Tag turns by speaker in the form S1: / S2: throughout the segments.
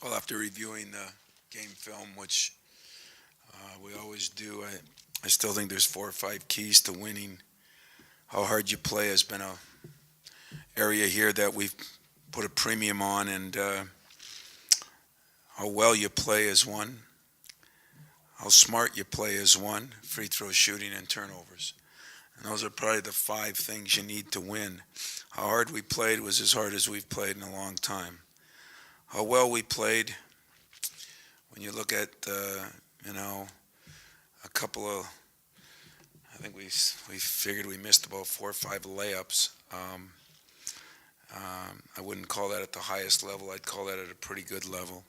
S1: Well, after reviewing the game film, which we always do, I still think there's 4 or 5 keys to winning. How hard you play has been a area here that we've put a premium on, and how well you play is one. How smart you play is one. Free throw shooting and turnovers. And those are probably the 5 things you need to win. How hard we played was as hard as we've played in a long time. How well we played, when you look at, you know, a couple of, I think we figured we missed about 4 or 5 layups. I wouldn't call that at the highest level. I'd call that at a pretty good level.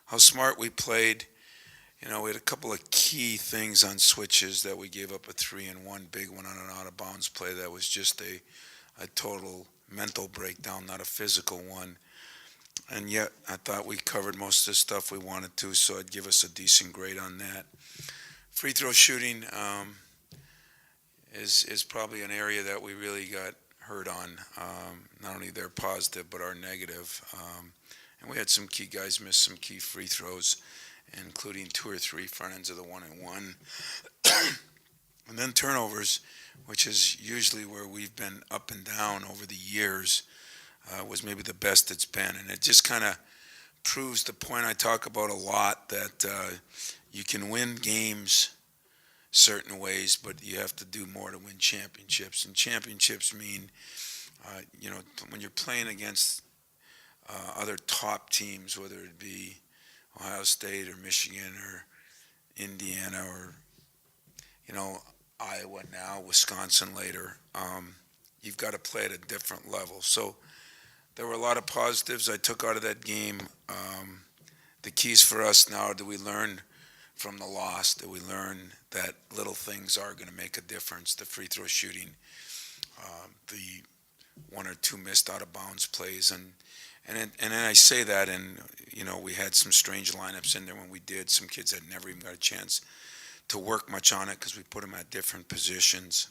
S1: How smart we played. We had a couple of key things on switches that we gave up a 3-and-1 big one on an out-of-bounds play that was just a total mental breakdown, not a physical one. And yet, I thought we covered most of the stuff we wanted to, so I'd give us a decent grade on that. Free throw shooting is probably an area that we really got hurt on. Not only their positive, but our negative. And we had some key guys miss some key free throws, including 2 or 3 front ends of the 1-and-1. And then turnovers, which is usually where we've been up and down over the years, was maybe the best it's been. And it just kind of proves the point I talk about a lot, that you can win games certain ways, but you have to do more to win championships. And championships mean, when you're playing against other top teams, whether it be Ohio State or Michigan or Indiana or, Iowa now, Wisconsin later, you've got to play at a different level. So there were a lot of positives I took out of that game. The keys for us now, do we learn from the loss? Do we learn that little things are going to make a difference? The free throw shooting, the 1 or 2 missed out of bounds plays, and then I say that, and we had some strange lineups in there when we did. Some kids had never even got a chance to work much on it because we put them at different positions.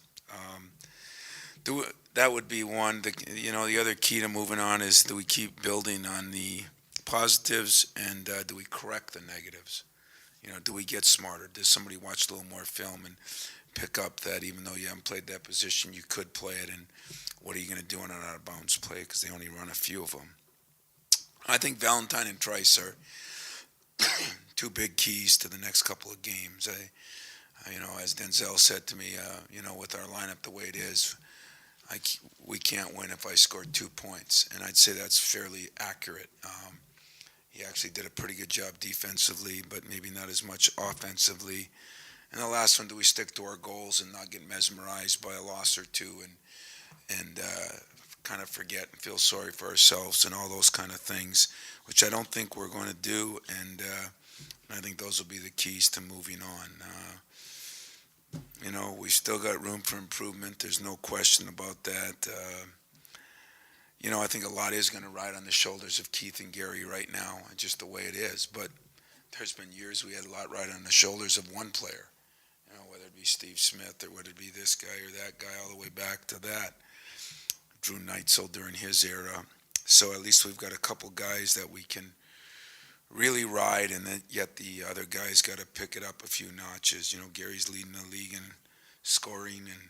S1: That would be one. The other key to moving on is, do we keep building on the positives, and do we correct the negatives? Do we get smarter? Does somebody watch a little more film and pick up that even though you haven't played that position, you could play it? And what are you going to do on an out of bounds play, because they only run a few of them? I think Valentine and Trice are 2 big keys to the next couple of games. As Denzel said to me, with our lineup the way it is, we can't win if I score 2 points, and I'd say that's fairly accurate. He actually did a pretty good job defensively, but maybe not as much offensively. And the last one, do we stick to our goals and not get mesmerized by a loss or two, and kind of forget and feel sorry for ourselves and all those kind of things, which I don't think we're going to do, and I think those will be the keys to moving on. We still got room for improvement. There's no question about that. I think a lot is going to ride on the shoulders of Keith and Gary right now, just the way it is. But there's been years we had a lot ride on the shoulders of one player, whether it be Steve Smith or whether it be this guy or that guy, all the way back to that. Drew Neitzel during his era. So at least we've got a couple guys that we can really ride, and then yet the other guys got to pick it up a few notches. Gary's leading the league in scoring, and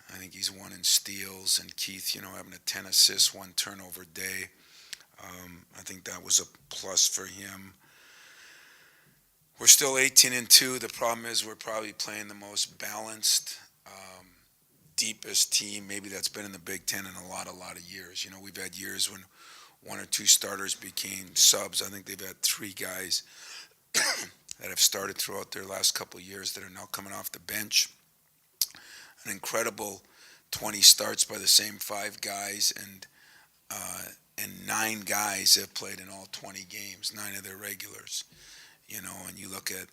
S1: I think he's 1 in steals, and Keith, having a 10 assists, 1 turnover day. I think that was a plus for him. We're still 18-2. The problem is we're probably playing the most balanced, deepest team maybe that's been in the Big Ten in a lot of years. We've had years when 1 or 2 starters became subs. I think they've had 3 guys that have started throughout their last couple of years that are now coming off the bench. An incredible 20 starts by the same 5 guys, and 9 guys have played in all 20 games, 9 of their regulars. And you look at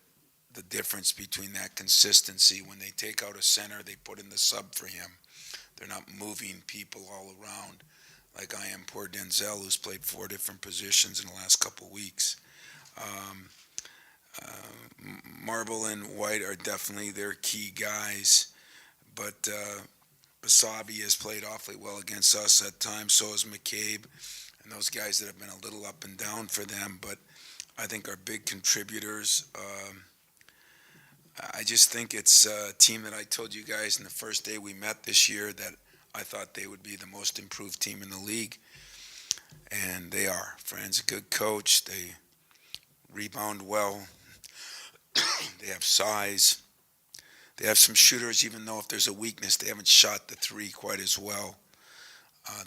S1: the difference between that consistency. When they take out a center, they put in the sub for him. They're not moving people all around like I am poor Denzel, who's played 4 different positions in the last couple of weeks. Marble and White are definitely their key guys, but Basabi has played awfully well against us at times. So has McCabe, and those guys that have been a little up and down for them. But I think are big contributors. I just think it's a team that I told you guys in the first day we met this year that I thought they would be the most improved team in the league, and they are. Fran's a good coach. They rebound well. They have size. They have some shooters, even though if there's a weakness, they haven't shot the three quite as well.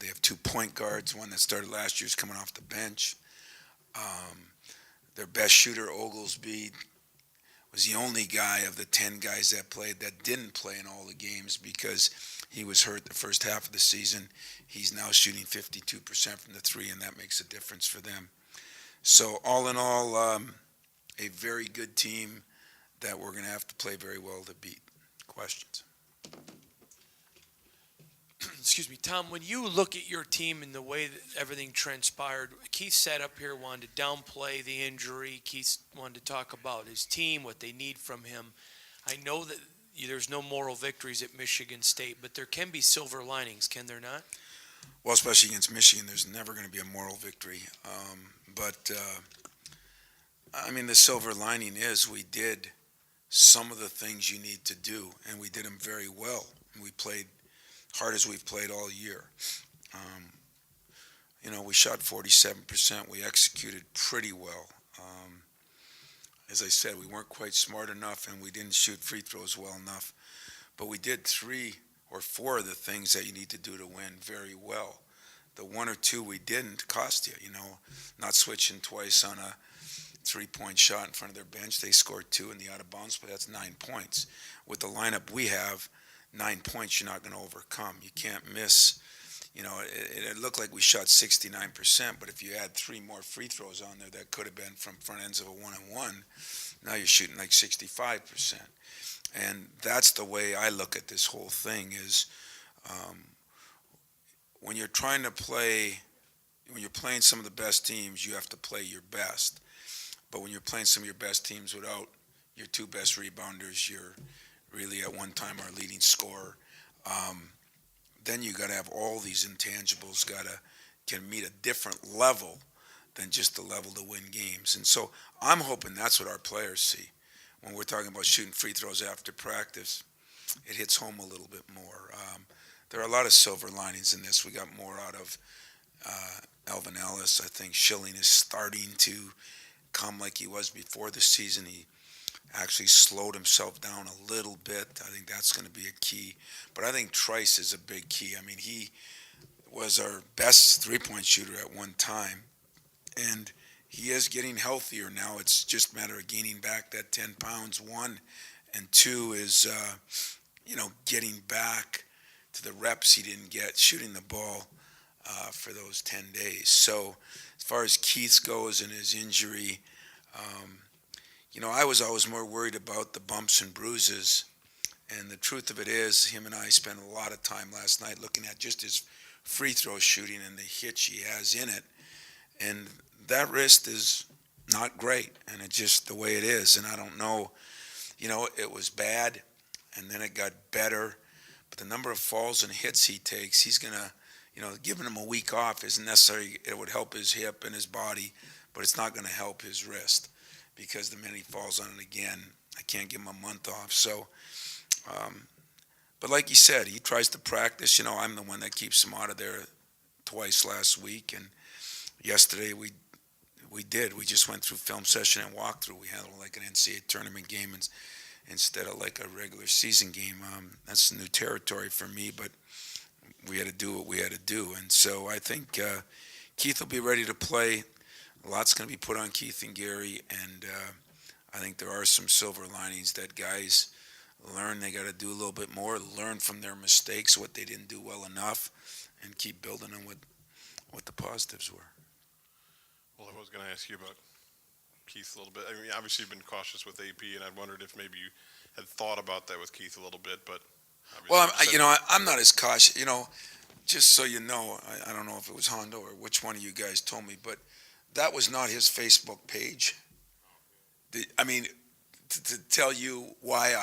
S1: They have 2 point guards. One that started last year is coming off the bench. Um, their best shooter, Oglesby, was the only guy of the 10 guys that played that didn't play in all the games because he was hurt the first half of the season. He's now shooting 52% from the three, and that makes a difference for them. So all in all, a very good team that we're going to have to play very well to beat. Questions?
S2: Excuse me, Tom, when you look at your team and the way that everything transpired, Keith sat up here, wanted to downplay the injury. Keith wanted to talk about his team, what they need from him. I know that there's no moral victories at Michigan State, but there can be silver linings, can there not?
S1: Well, especially against Michigan, there's never going to be a moral victory. But I mean, the silver lining is we did some of the things you need to do, and we did them very well. And we played hard as we've played all year. Um, we shot 47%. We executed pretty well. As I said, we weren't quite smart enough, and we didn't shoot free throws well enough. But we did 3 or 4 of the things that you need to do to win very well. The 1 or 2 we didn't cost you. Not switching twice on a 3-point shot in front of their bench. They scored 2 in the out of bounds, but that's 9 points. With the lineup we have, 9 points you're not going to overcome. You can't miss. It looked like we shot 69%, but if you add 3 more free throws on there, that could have been from front ends of a 1-on-1. Now you're shooting like 65%. And that's the way I look at this whole thing is when you're trying to play, when you're playing some of the best teams, you have to play your best. But when you're playing some of your best teams without your 2 best rebounders, you're really at one time our leading scorer. Then you got to have all these intangibles can meet a different level than just the level to win games. And so I'm hoping that's what our players see. When we're talking about shooting free throws after practice, it hits home a little bit more. There are a lot of silver linings in this. We got more out of Alvin Ellis. I think Schilling is starting to come like he was before the season. He actually slowed himself down a little bit. I think that's going to be a key. But I think Trice is a big key. I mean, he was our best three-point shooter at one time, and he is getting healthier now. It's just a matter of gaining back that 10 pounds, 1. And 2 is, getting back to the reps he didn't get shooting the ball for those 10 days. So as far as Keith goes and his injury, I was always more worried about the bumps and bruises. And the truth of it is, him and I spent a lot of time last night looking at just his free throw shooting and the hitch he has in it. And that wrist is not great, and it's just the way it is. And I don't know, it was bad, and then it got better. But the number of falls and hits he takes, he's going to, giving him a week off isn't necessarily, it would help his hip and his body, but it's not going to help his wrist. Because the minute he falls on it again, I can't give him a month off. So, but like you said, he tries to practice. I'm the one that keeps him out of there twice last week. And yesterday we did. We just went through film session and walkthrough. We handled like an NCAA tournament game instead of like a regular season game. That's new territory for me, but we had to do what we had to do. And so I think Keith will be ready to play. A lot's going to be put on Keith and Gary, and I think there are some silver linings that guys learn they got to do a little bit more, learn from their mistakes, what they didn't do well enough, and keep building on what the positives were.
S3: Well, I was going to ask you about Keith a little bit. I mean, obviously you've been cautious with AP, and I wondered if maybe you had thought about that with Keith a little bit, but
S1: well, I'm not as cautious. Just so you know, I don't know if it was Hondo or which one of you guys told me, but that was not his Facebook page. To tell you why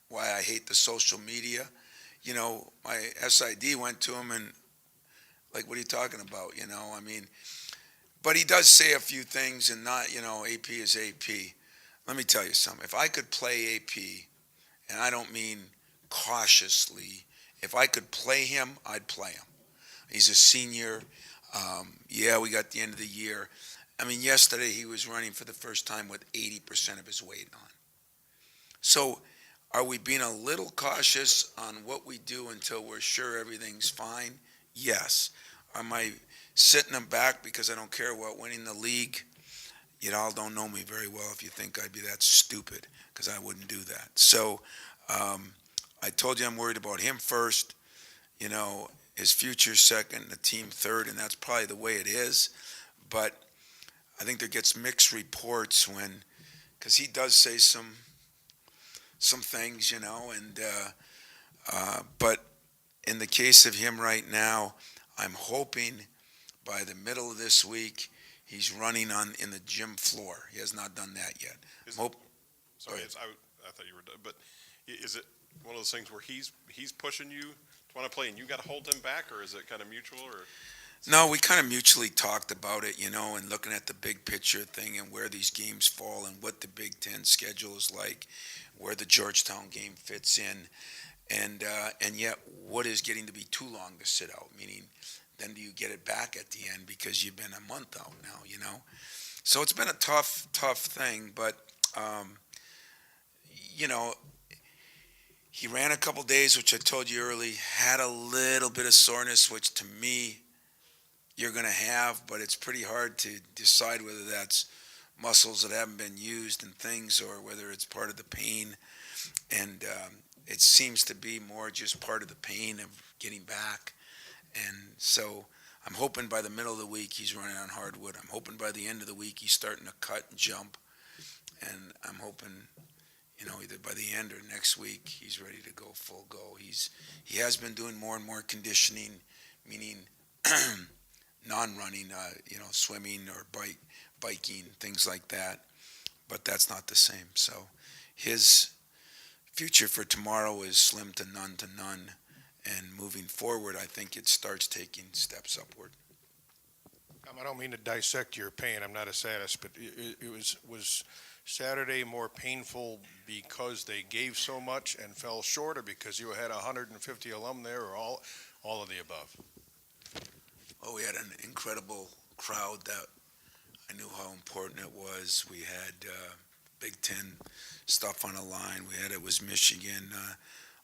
S1: why I hate the social media. My SID went to him and like, what are you talking about? But he does say a few things, and not, AP is AP. Let me tell you something. If I could play AP, and I don't mean cautiously, if I could play him, I'd play him. He's a senior. Yeah, we got the end of the year. I mean, yesterday he was running for the first time with 80% of his weight on. So, are we being a little cautious on what we do until we're sure everything's fine? Yes. Am I sitting him back because I don't care about winning the league? You all don't know me very well if you think I'd be that stupid, because I wouldn't do that. So, I told you I'm worried about him first, his future second, the team third, and that's probably the way it is. But I think there gets mixed reports because he does say some things, but in the case of him right now, I'm hoping by the middle of this week he's running in the gym floor. He has not done that yet.
S3: Sorry, I thought you were done. But is it one of those things where he's pushing you to want to play and you got to hold him back, or is it kind of mutual? Or
S1: No, we kind of mutually talked about it, and looking at the big picture thing and where these games fall and what the Big Ten schedule is like, where the Georgetown game fits in, and yet what is getting to be too long to sit out, meaning then do you get it back at the end because you've been a month out now, So it's been a tough thing, but, he ran a couple days, which I told you early, had a little bit of soreness, which to me you're going to have, but it's pretty hard to decide whether that's muscles that haven't been used and things, or whether it's part of the pain. And it seems to be more just part of the pain of getting back. And so I'm hoping by the middle of the week he's running on hardwood. I'm hoping by the end of the week he's starting to cut and jump. And I'm hoping, either by the end or next week he's ready to go full go. He has been doing more and more conditioning, meaning non-running, swimming or biking, things like that. But that's not the same. So his future for tomorrow is slim to none. And moving forward, I think it starts taking steps upward.
S4: I don't mean to dissect your pain. I'm not a sadist, but it was Saturday more painful because they gave so much and fell short, or because you had 150 alum there, or all of the above?
S1: Oh, we had an incredible crowd that I knew how important it was. We had Big Ten stuff on the line. It was Michigan.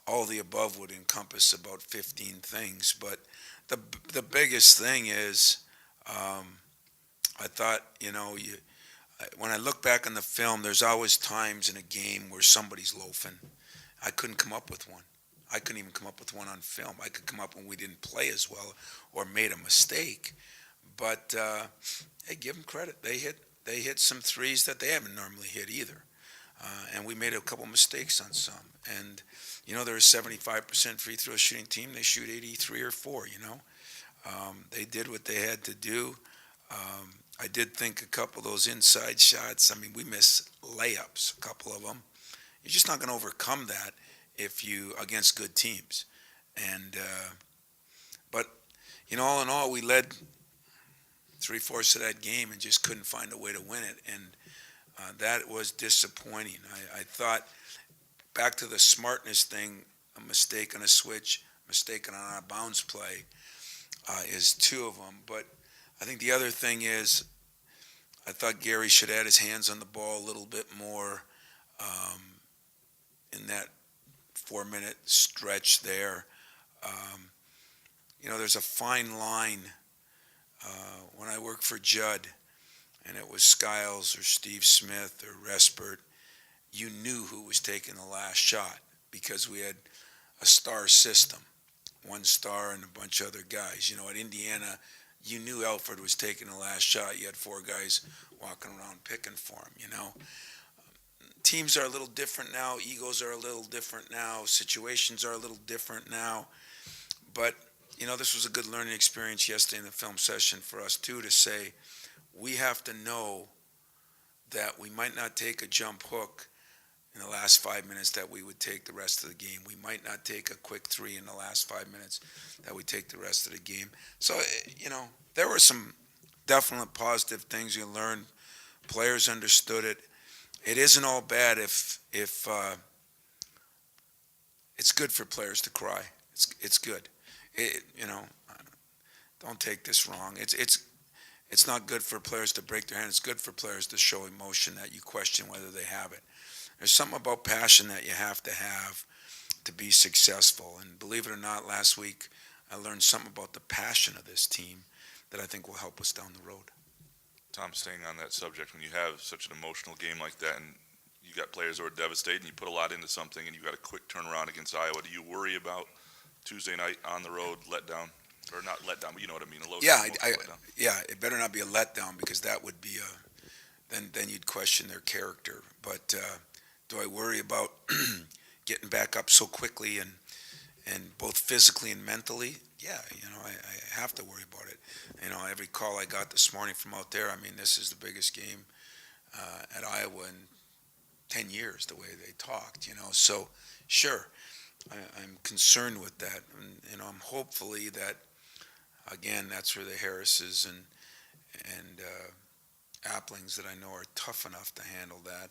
S1: All the above would encompass about 15 things. But the biggest thing is, I thought, when I look back on the film, there's always times in a game where somebody's loafing. I couldn't come up with one. I couldn't even come up with one on film. I could come up when we didn't play as well or made a mistake. But hey, give them credit. They hit some threes that they haven't normally hit either. And we made a couple mistakes on some. And, they're a 75% free throw shooting team. They shoot 83 or 4, They did what they had to do. I did think a couple of those inside shots, we missed layups, a couple of them. You're just not going to overcome that against good teams. And, but, all in all, we led 3/4 of that game and just couldn't find a way to win it. And that was disappointing. I thought, back to the smartness thing, a mistake on a switch, mistake on an out-of-bounds play is two of them. But I think the other thing is, I thought Gary should add his hands on the ball a little bit more in that 4-minute stretch there. There's a fine line. When I worked for Judd, and it was Skiles or Steve Smith or Respert, you knew who was taking the last shot because we had a star system, one star and a bunch of other guys. At Indiana, you knew Alfred was taking the last shot. You had 4 guys walking around picking for him, Teams are a little different now. Egos are a little different now. Situations are a little different now. But, this was a good learning experience yesterday in the film session for us, too, to say we have to know that we might not take a jump hook in the last 5 minutes that we would take the rest of the game. We might not take a quick 3 in the last 5 minutes that we take the rest of the game. So, there were some definite positive things you learned. Players understood it. It isn't all bad if it's good for players to cry. It's good. You know, don't take this wrong. It's not good for players to break their hand. It's good for players to show emotion that you question whether they have it. There's something about passion that you have to be successful. And believe it or not, last week I learned something about the passion of this team that I think will help us down the road.
S5: Tom, staying on that subject, when you have such an emotional game like that and you got players who are devastated and you put a lot into something and you got a quick turnaround against Iowa, do you worry about Tuesday night on the road letdown? Or not letdown, but you know what I mean, a low
S1: Yeah,
S5: letdown.
S1: yeah, it better not be a letdown because that would be then you'd question their character. But do I worry about getting back up so quickly and both physically and mentally? Yeah, I have to worry about it. Every call I got this morning from out there, I mean, this is the biggest game at Iowa in 10 years, the way they talked, So, sure, I'm concerned with that. And, I'm hopefully that, again, that's where the Harrises and Applings that I know are tough enough to handle that.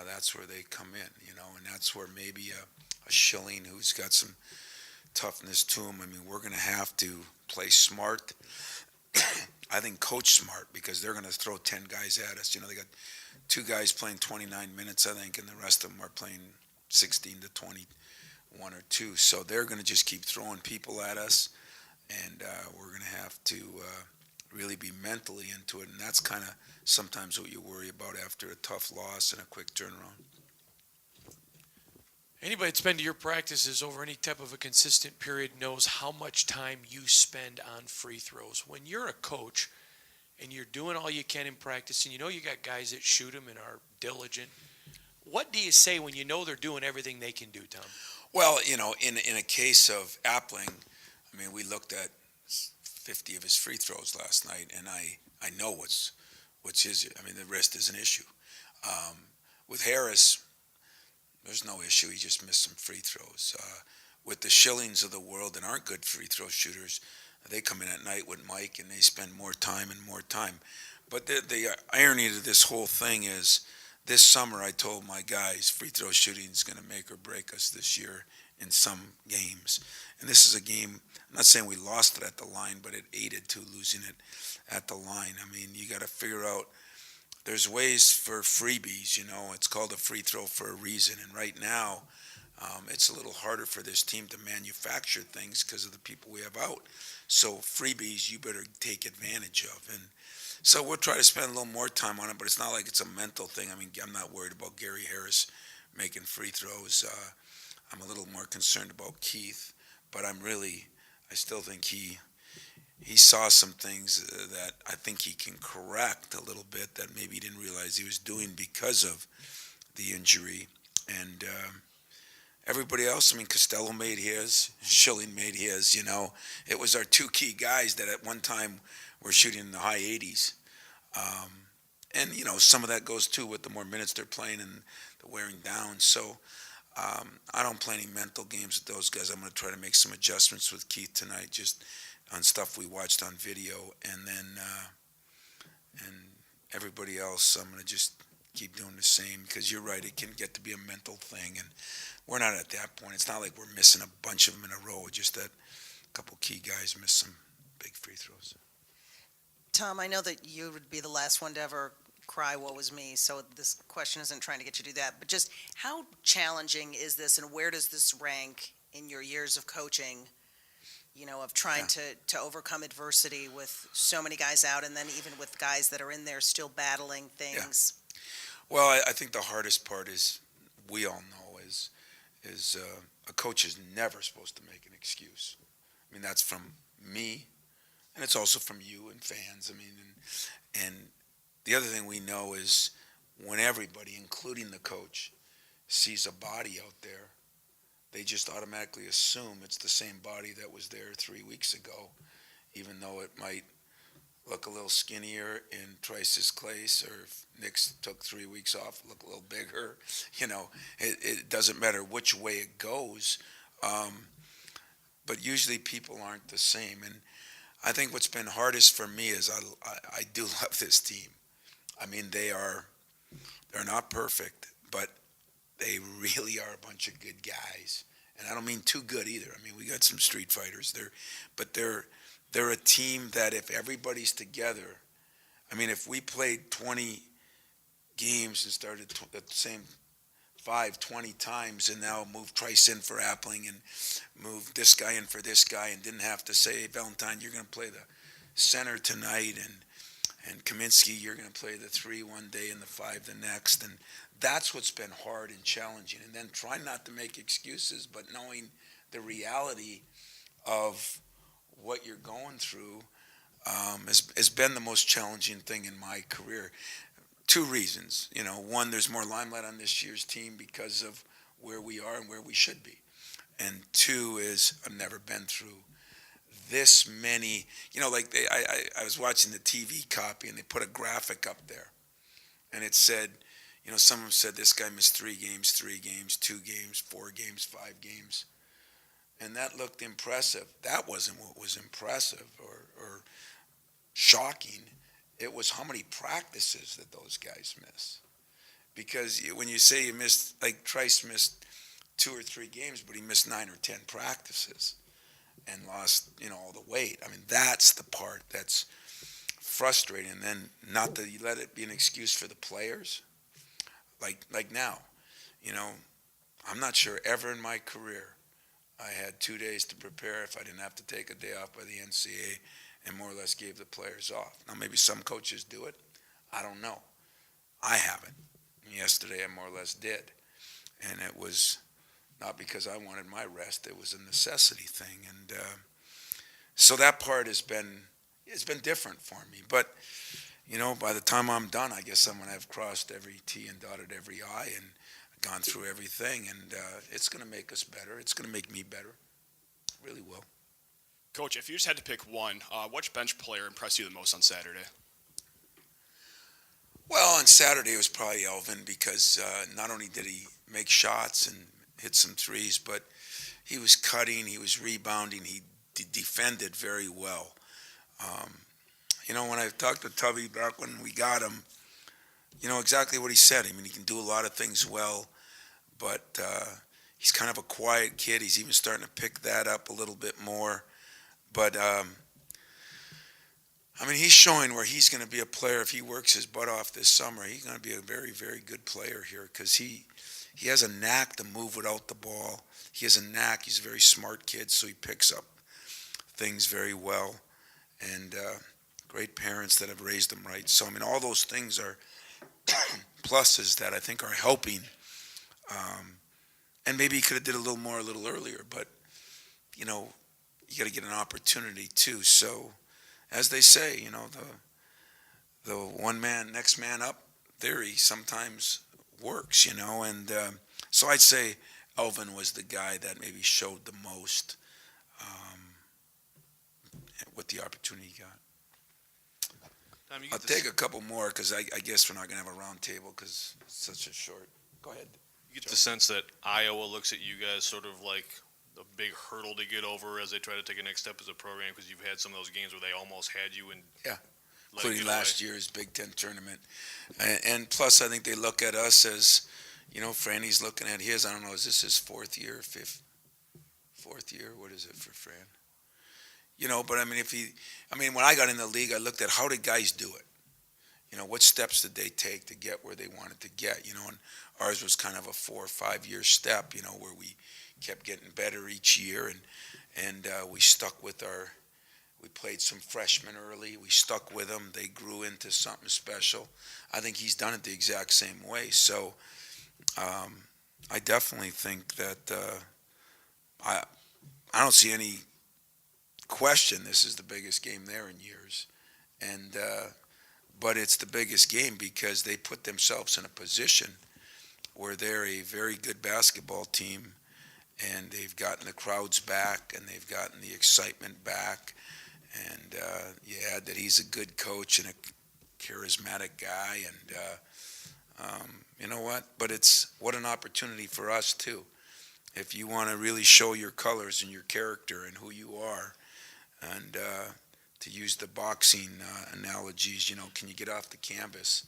S1: That's where they come in, and that's where maybe a Schilling who's got some toughness to him. I mean, we're going to have to play smart. I think coach smart because they're going to throw 10 guys at us. They got 2 guys playing 29 minutes, I think, and the rest of them are playing 16 to 21 or 2. So they're going to just keep throwing people at us, and we're going to have to really be mentally into it. And that's kind of sometimes what you worry about after a tough loss and a quick turnaround.
S2: Anybody that's been to your practices over any type of a consistent period knows how much time you spend on free throws. When you're a coach and you're doing all you can in practice and you got guys that shoot them and are diligent, what do you say when you know they're doing everything they can do, Tom?
S1: Well, in a case of Appling, I mean, we looked at 50 of his free throws last night, and I know what's his. I mean, the rest is an issue. With Harris, there's no issue. He just missed some free throws. With the Schillings of the world that aren't good free throw shooters, they come in at night with Mike and they spend more time and more time. But the irony to this whole thing is, this summer I told my guys free throw shooting is going to make or break us this year in some games. And this is a game, I'm not saying we lost it at the line, but it aided to losing it at the line. I mean, you got to figure out, there's ways for freebies, it's called a free throw for a reason. And right now, it's a little harder for this team to manufacture things because of the people we have out. So freebies, you better take advantage of. And so we'll try to spend a little more time on it, but it's not like it's a mental thing. I mean, I'm not worried about Gary Harris making free throws. I'm a little more concerned about Keith, but I still think he saw some things that I think he can correct a little bit that maybe he didn't realize he was doing because of the injury. And everybody else, I mean, Costello made his, Schilling made his, It was our 2 key guys that at one time were shooting in the high 80s. And, some of that goes too with the more minutes they're playing and the wearing down. So I don't play any mental games with those guys. I'm going to try to make some adjustments with Keith tonight, just on stuff we watched on video, and then and everybody else, I'm going to just keep doing the same, because you're right, it can get to be a mental thing, and we're not at that point. It's not like we're missing a bunch of them in a row, just that a couple key guys missed some big free throws.
S6: Tom, I know that you would be the last one to ever cry, woe is me, so this question isn't trying to get you to do that, but just how challenging is this, and where does this rank in your years of coaching, of trying to overcome adversity with so many guys out, and then even with guys that are in there still battling things?
S1: Yeah. Well, I think the hardest part is, we all know, is a coach is never supposed to make an excuse. I mean, that's from me, and it's also from you and fans. I mean, and the other thing we know is when everybody, including the coach, sees a body out there, they just automatically assume it's the same body that was there 3 weeks ago, even though it might look a little skinnier in Trice's place, or if Nick's took 3 weeks off, look a little bigger. It doesn't matter which way it goes. But usually people aren't the same. And I think what's been hardest for me is I do love this team. I mean, they're not perfect, but they really are a bunch of good guys. And I don't mean too good either. I mean, we got some street fighters there, but they're a team that if everybody's together, I mean, if we played 20 games and started the same 20 times and now move Trice in for Appling and move this guy in for this guy and didn't have to say, hey, Valentine, you're going to play the center tonight, and Kaminsky, you're going to play the 3 one day and the 5 the next. And that's what's been hard and challenging. And then try not to make excuses, but knowing the reality of what you're going through has been the most challenging thing in my career. 2 reasons. One, there's more limelight on this year's team because of where we are and where we should be. And 2 is I've never been through this many. I was watching the TV copy and they put a graphic up there, and it said, some of them said this guy missed 3 games, 2 games, 4 games, 5 games, and that looked impressive. That wasn't what was impressive or shocking. It was how many practices that those guys miss. Because when you say you missed, like Trice missed 2 or 3 games, but he missed 9 or 10 practices and lost, all the weight. I mean, that's the part that's frustrating. And then not to let it be an excuse for the players. Like now, I'm not sure ever in my career I had 2 days to prepare if I didn't have to take a day off by the NCAA and more or less gave the players off. Now, maybe some coaches do it. I don't know. I haven't. Yesterday, I more or less did. And it was not because I wanted my rest. It was a necessity thing. And so that part it's been different for me. But, by the time I'm done, I guess I'm going to have crossed every T and dotted every I and gone through everything. And it's going to make us better. It's going to make me better. It really will.
S7: Coach, if you just had to pick one, which bench player impressed you the most on Saturday?
S1: Well, on Saturday it was probably Elvin because not only did he make shots and hit some threes, but he was cutting, he was rebounding, he defended very well. When I talked to Tubby back when we got him, exactly what he said. I mean, he can do a lot of things well, but he's kind of a quiet kid. He's even starting to pick that up a little bit more. But, he's showing where he's going to be a player. If he works his butt off this summer, he's going to be a very, very good player here because he has a knack to move without the ball. He has a knack. He's a very smart kid, so he picks up things very well. And great parents that have raised him right. So, all those things are pluses that I think are helping. And maybe he could have did a little more a little earlier, but, you got to get an opportunity too. So, as they say, the one man, next man up theory sometimes works, and so I'd say Elvin was the guy that maybe showed the most with the opportunity he got. I'll take a couple more because I guess we're not going to have a round table because it's such a short. Go ahead.
S7: You get the sense that Iowa looks at you guys sort of like a big hurdle to get over as they try to take a next step as a program because you've had some of those games where they almost had you and
S1: including last year's Big Ten tournament. And plus, I think they look at us as, Franny's looking at his. I don't know, is this his 4th year, 5th? 4th year? What is it for Fran? But when I got in the league, I looked at how did guys do it? What steps did they take to get where they wanted to get? And ours was kind of a 4 or 5 year step, where we kept getting better each year, and we stuck with we played some freshmen early. We stuck with them. They grew into something special. I think he's done it the exact same way. So I definitely think that I don't see any question this is the biggest game there in years. And but it's the biggest game because they put themselves in a position where they're a very good basketball team, and they've gotten the crowds back, and they've gotten the excitement back. And you add that he's a good coach and a charismatic guy, and you know what? But what an opportunity for us too. If you want to really show your colors and your character and who you are, and to use the boxing analogies, can you get off the canvas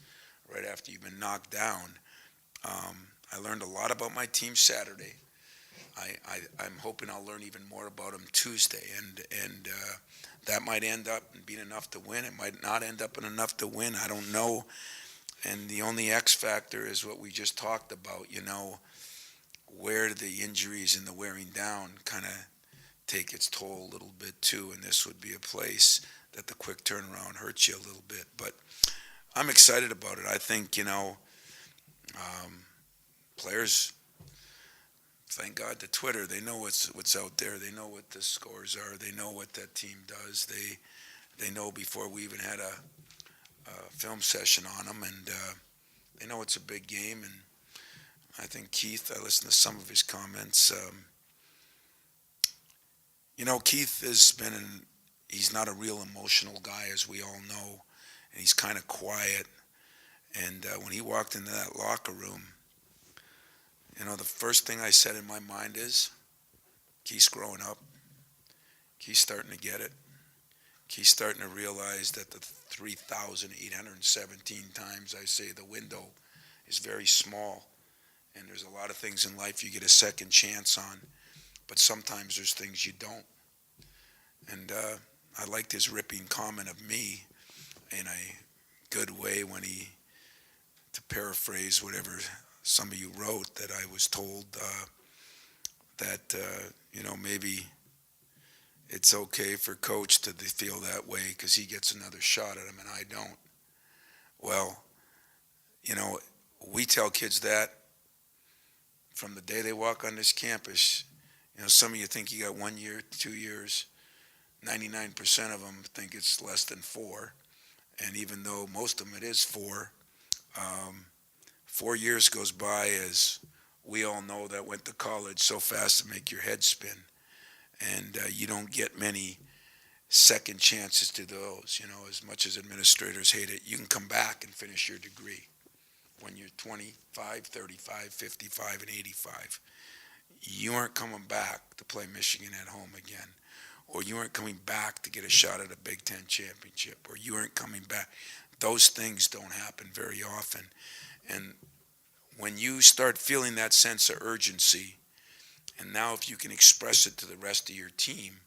S1: right after you've been knocked down? I learned a lot about my team Saturday. I'm hoping I'll learn even more about them Tuesday, and that might end up being enough to win. It might not end up in enough to win. I don't know. And the only X factor is what we just talked about. Where the injuries and the wearing down kind of take its toll a little bit too. And this would be a place that the quick turnaround hurts you a little bit. But I'm excited about it. I think players, thank God to Twitter, they know what's out there. They know what the scores are. They know what that team does. They know before we even had a film session on them, and they know it's a big game. And I think Keith, I listened to some of his comments. Keith he's not a real emotional guy, as we all know, and he's kind of quiet. And when he walked into that locker room, the first thing I said in my mind is, Keith's growing up. Keith's starting to get it. Keith's starting to realize that the 3,817 times I say the window is very small. And there's a lot of things in life you get a second chance on. But sometimes there's things you don't. And I liked his ripping comment of me in a good way when to paraphrase whatever some of you wrote, that I was told that, maybe it's okay for Coach to feel that way because he gets another shot at him and I don't. Well, we tell kids that from the day they walk on this campus. Some of you think you got 1 year, 2 years. 99% of them think it's less than 4. And even though most of them it is 4, 4 years goes by, as we all know that went to college, so fast to make your head spin. And you don't get many second chances to those. As much as administrators hate it, you can come back and finish your degree when you're 25, 35, 55, and 85. You aren't coming back to play Michigan at home again. Or you aren't coming back to get a shot at a Big Ten championship. Or you aren't coming back. Those things don't happen very often. And when you start feeling that sense of urgency, and now if you can express it to the rest of your team,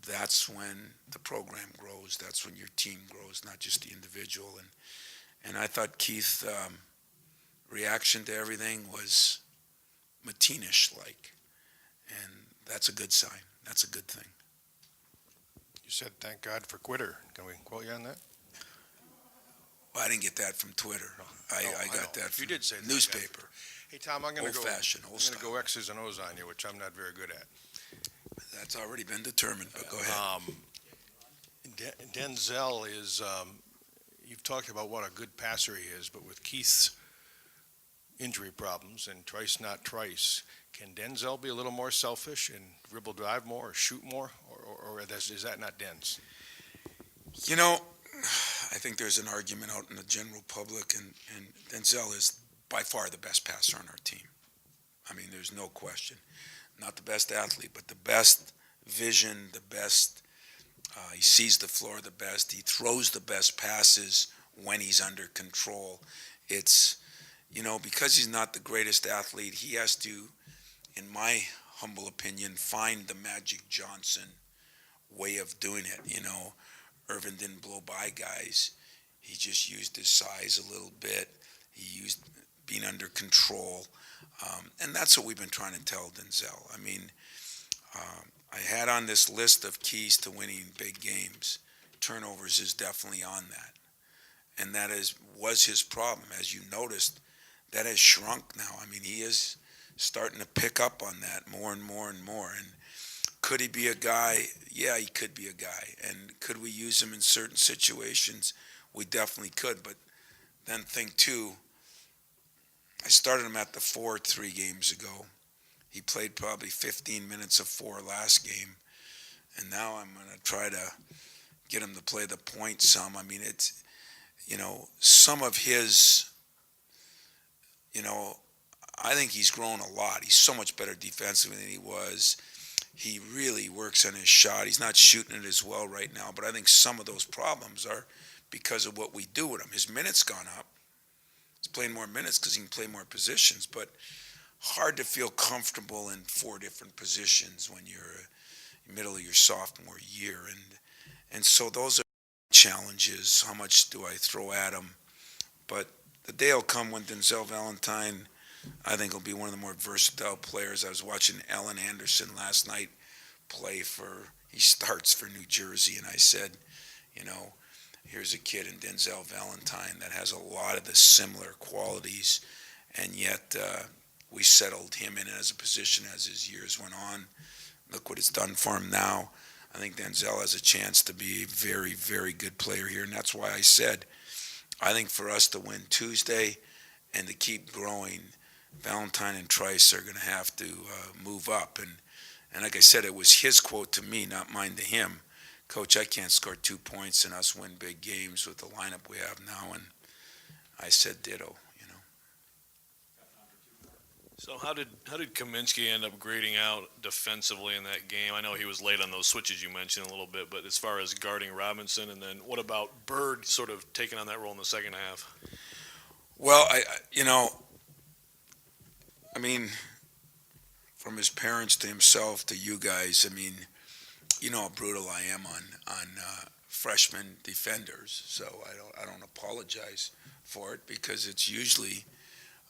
S1: that's when the program grows. That's when your team grows, not just the individual. And I thought Keith's reaction to everything was Matinish-like. And that's a good sign. That's a good thing.
S4: You said, thank God for Quitter. Can we quote you on that?
S1: Well, I didn't get that from Twitter. I got that from
S4: you did say that,
S1: newspaper.
S4: Hey, Tom, I'm going to
S1: Old-fashioned,
S4: I'm
S1: old
S4: going to
S1: style.
S4: go X's and O's on you, which I'm not very good at.
S1: That's already been determined, but go ahead.
S4: Denzel is, you've talked about what a good passer he is, but with Keith's injury problems and Trice not Trice, can Denzel be a little more selfish and dribble drive more or shoot more, or is that not Denz?
S1: I think there's an argument out in the general public, and Denzel is by far the best passer on our team. I mean, there's no question. Not the best athlete, but the best vision, the best, he sees the floor the best, he throws the best passes when he's under control. It's, because he's not the greatest athlete, he has to, in my humble opinion, find the Magic Johnson way of doing it. Irvin didn't blow by guys. He just used his size a little bit. He used being under control. And that's what we've been trying to tell Denzel. I mean, I had on this list of keys to winning big games. Turnovers is definitely on that. And that was his problem. As you noticed, that has shrunk now. I mean, he is starting to pick up on that more and more and more. And could he be a guy? Yeah, he could be a guy. And could we use him in certain situations? We definitely could. But then think, too, I started him at the 4 3 games ago. He played probably 15 minutes of 4 last game. And now I'm going to try to get him to play the point some. I mean, it's, some of his, I think he's grown a lot. He's so much better defensively than he was. he really works on his shot. He's not shooting it as well right now, but I think some of those problems are because of what we do with him. His minutes gone up. He's playing more minutes because he can play more positions, but hard to feel comfortable in 4 different positions when you're middle of your sophomore year. And so those are challenges. How much do I throw at him? But the day will come when Denzel Valentine, I think, will be one of the more versatile players. I was watching Allen Anderson last night he starts for New Jersey, and I said, here's a kid in Denzel Valentine that has a lot of the similar qualities, and yet we settled him in as a position as his years went on. Look what it's done for him now. I think Denzel has a chance to be a very, very good player here, and that's why I said I think for us to win Tuesday and to keep growing, Valentine and Trice are going to have to move up. And like I said, it was his quote to me, not mine to him. Coach, I can't score 2 points and us win big games with the lineup we have now. And I said ditto.
S7: So how did Kaminsky end up grading out defensively in that game? I know he was late on those switches you mentioned a little bit, but as far as guarding Robinson, and then what about Bird sort of taking on that role in the second half?
S1: Well, I mean, from his parents to himself to you guys, I mean, you know how brutal I am on freshman defenders. So I don't apologize for it because it's usually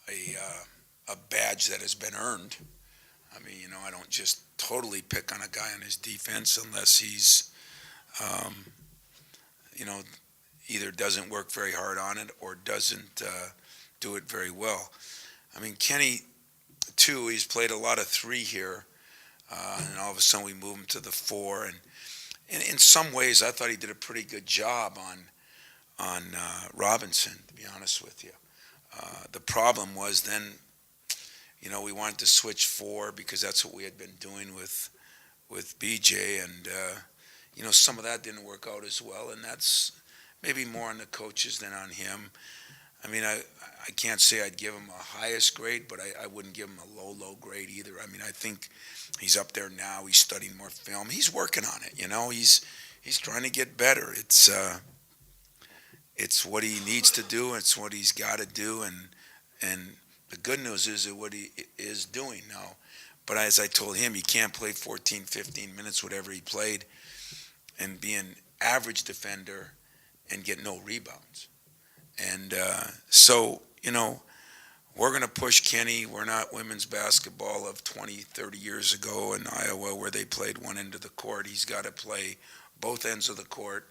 S1: a badge that has been earned. I mean, I don't just totally pick on a guy on his defense unless he's, either doesn't work very hard on it or doesn't do it very well. I mean, Kenny, too, he's played a lot of 3 here, and all of a sudden we move him to the 4. And in some ways, I thought he did a pretty good job on Robinson, to be honest with you. The problem was then, we wanted to switch 4 because that's what we had been doing with BJ, and some of that didn't work out as well, and that's maybe more on the coaches than on him. I mean, I can't say I'd give him a highest grade, but I wouldn't give him a low grade either. I mean, I think he's up there now. He's studying more film. He's working on it. He's trying to get better. It's what he needs to do. It's what he's got to do, and the good news is that what he is doing now. But as I told him, he can't play 14, 15 minutes, whatever he played, and be an average defender and get no rebounds. And so, we're going to push Kenny. We're not women's basketball of 20, 30 years ago in Iowa where they played one end of the court. He's got to play both ends of the court.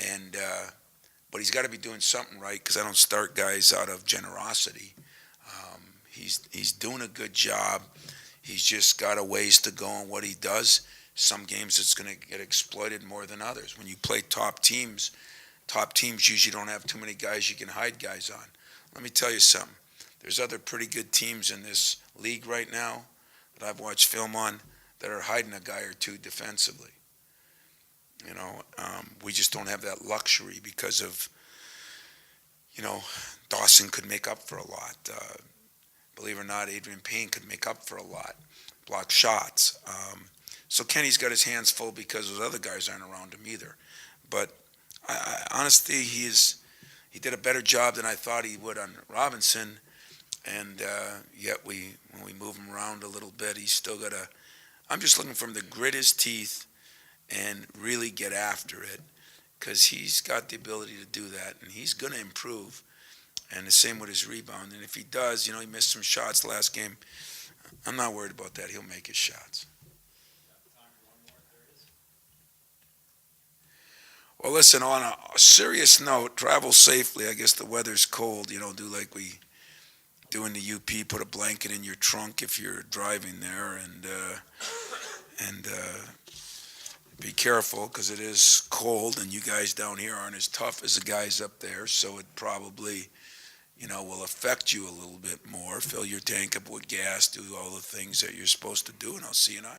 S1: And but he's got to be doing something right because I don't start guys out of generosity. He's doing a good job. He's just got a ways to go on what he does. Some games it's going to get exploited more than others. When you play top teams usually don't have too many guys you can hide guys on. Let me tell you something. There's other pretty good teams in this league right now that I've watched film on that are hiding a guy or two defensively. We just don't have that luxury because of, Dawson could make up for a lot. Believe it or not, Adrian Payne could make up for a lot, block shots. So Kenny's got his hands full because those other guys aren't around him either. But honestly, he did a better job than I thought he would on Robinson, and yet when we move him around a little bit, he's still got to. I'm just looking for him to grit his teeth and really get after it, because he's got the ability to do that, and he's going to improve. And the same with his rebound. And if he does, he missed some shots last game. I'm not worried about that. He'll make his shots. Well, listen, on a serious note, travel safely. I guess the weather's cold. Do like we do in the UP, put a blanket in your trunk if you're driving there, and be careful because it is cold, and you guys down here aren't as tough as the guys up there, so it probably, will affect you a little bit more. Fill your tank up with gas, do all the things that you're supposed to do, and I'll see you in Iowa.